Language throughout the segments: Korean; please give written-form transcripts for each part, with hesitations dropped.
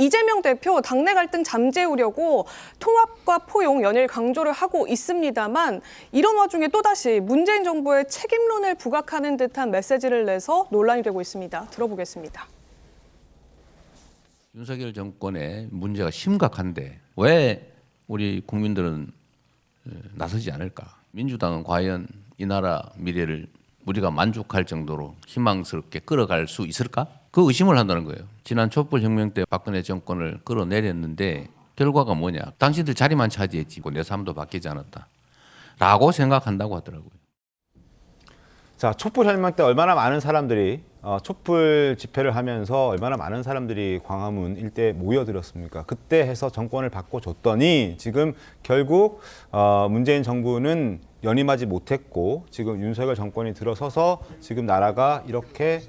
이재명 대표 당내 갈등 잠재우려고 통합과 포용, 연일 강조를 하고 있습니다만 이런 와중에 또다시 문재인 정부의 책임론을 부각하는 듯한 메시지를 내서 논란이 되고 있습니다. 들어보겠습니다. 윤석열 정권의 문제가 심각한데 왜 우리 국민들은 나서지 않을까? 민주당은 과연 이 나라 미래를 우리가 만족할 정도로 희망스럽게 끌어갈 수 있을까? 그 의심을 한다는 거예요. 지난 촛불혁명 때 박근혜 정권을 끌어내렸는데 결과가 뭐냐? 당신들 자리만 차지했지 내 삶도 바뀌지 않았다 라고 생각한다고 하더라고요. 자, 촛불혁명 때 얼마나 많은 사람들이 촛불 집회를 하면서 얼마나 많은 사람들이 광화문 일대에 모여들었습니까? 그때 해서 정권을 바꿔줬더니 지금 결국 문재인 정부는 연임하지 못했고 지금 윤석열 정권이 들어서서 지금 나라가 이렇게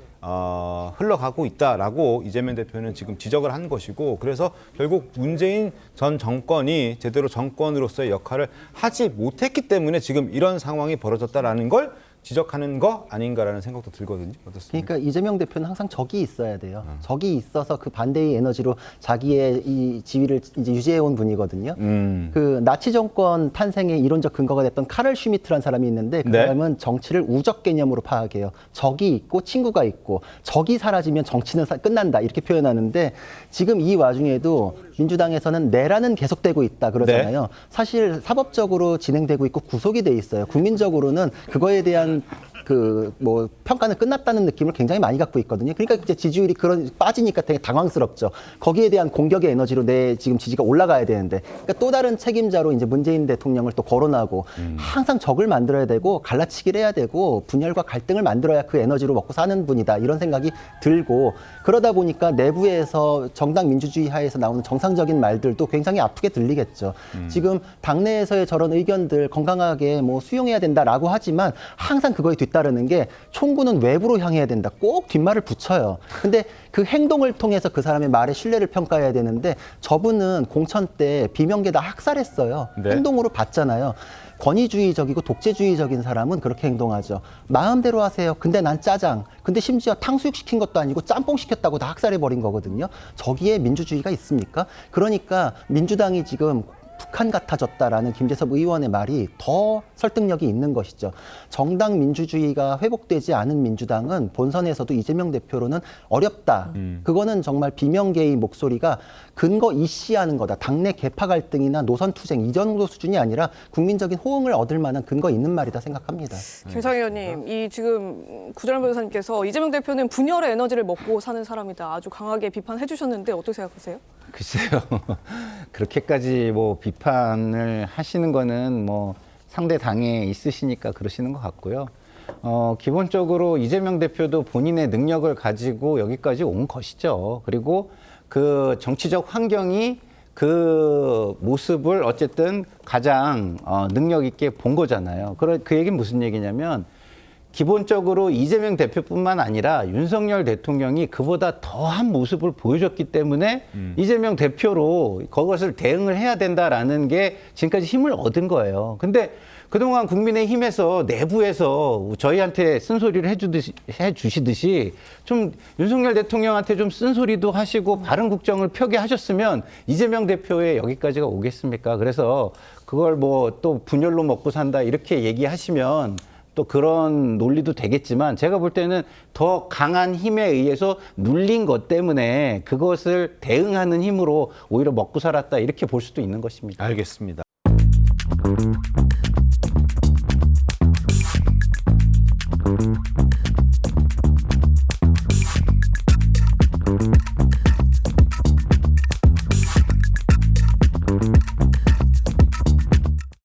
흘러가고 있다라고 이재명 대표는 지금 지적을 한 것이고, 그래서 결국 문재인 전 정권이 제대로 정권으로서의 역할을 하지 못했기 때문에 지금 이런 상황이 벌어졌다라는 걸 지적하는 거 아닌가라는 생각도 들거든요. 어떻습니까? 그러니까 이재명 대표는 항상 적이 있어야 돼요. 적이 있어서 그 반대의 에너지로 자기의 이 지위를 이제 유지해온 분이거든요. 그 나치 정권 탄생의 이론적 근거가 됐던 카를 슈미트라는 사람이 있는데 그 사람은 정치를 우적 개념으로 파악해요. 적이 있고 친구가 있고 적이 사라지면 정치는 끝난다 이렇게 표현하는데 지금 이 와중에도 민주당에서는 내란은 계속되고 있다 그러잖아요. 사실 사법적으로 진행되고 있고 구속이 돼 있어요. 국민적으로는 그거에 대한 평가는 끝났다는 느낌을 굉장히 많이 갖고 있거든요. 그러니까 이제 지지율이 빠지니까 되게 당황스럽죠. 거기에 대한 공격의 에너지로 내 지금 지지가 올라가야 되는데, 그러니까 또 다른 책임자로 이제 문재인 대통령을 또 거론하고 항상 적을 만들어야 되고 갈라치기를 해야 되고 분열과 갈등을 만들어야 그 에너지로 먹고 사는 분이다 이런 생각이 들고, 그러다 보니까 내부에서 정당 민주주의 하에서 나오는 정상적인 말들도 굉장히 아프게 들리겠죠. 지금 당내에서의 저런 의견들 건강하게 수용해야 된다라고 하지만 항상 그거에 뒤따르는 게 총구는 외부로 향해야 된다. 꼭 뒷말을 붙여요. 근데 그 행동을 통해서 그 사람의 말의 신뢰를 평가해야 되는데 저분은 공천 때 비명계다 학살했어요. 행동으로 봤잖아요. 권위주의적이고 독재주의적인 사람은 그렇게 행동하죠. 마음대로 하세요. 근데 난 짜장. 근데 심지어 탕수육 시킨 것도 아니고 짬뽕 시켰다고 다 학살해버린 거거든요. 저기에 민주주의가 있습니까? 그러니까 민주당이 지금 북한 같아졌다라는 김재섭 의원의 말이 더 설득력이 있는 것이죠. 정당 민주주의가 회복되지 않은 민주당은 본선에서도 이재명 대표로는 어렵다. 그거는 정말 비명계의 목소리가 근거 이시하는 거다. 당내 계파 갈등이나 노선 투쟁 이 정도 수준이 아니라 국민적인 호응을 얻을 만한 근거 있는 말이다 생각합니다. 김상희 의원님, 이 지금 구자란 변호사님께서 이재명 대표는 분열의 에너지를 먹고 사는 사람이다. 아주 강하게 비판해 주셨는데 어떻게 생각하세요? 글쎄요. 그렇게까지 비판을 하시는 거는 상대 당에 있으시니까 그러시는 것 같고요. 기본적으로 이재명 대표도 본인의 능력을 가지고 여기까지 온 것이죠. 그리고 그 정치적 환경이 그 모습을 어쨌든 가장 능력 있게 본 거잖아요. 그 얘기는 무슨 얘기냐면 기본적으로 이재명 대표뿐만 아니라 윤석열 대통령이 그보다 더한 모습을 보여줬기 때문에 이재명 대표로 그것을 대응을 해야 된다라는 게 지금까지 힘을 얻은 거예요. 근데 그동안 국민의힘에서 내부에서 저희한테 쓴소리를 해주시듯이 좀 윤석열 대통령한테 좀 쓴소리도 하시고 바른 국정을 펴게 하셨으면 이재명 대표의 여기까지가 오겠습니까? 그래서 그걸 또 분열로 먹고 산다 이렇게 얘기하시면 또 그런 논리도 되겠지만 제가 볼 때는 더 강한 힘에 의해서 눌린 것 때문에 그것을 대응하는 힘으로 오히려 먹고 살았다 이렇게 볼 수도 있는 것입니다. 알겠습니다.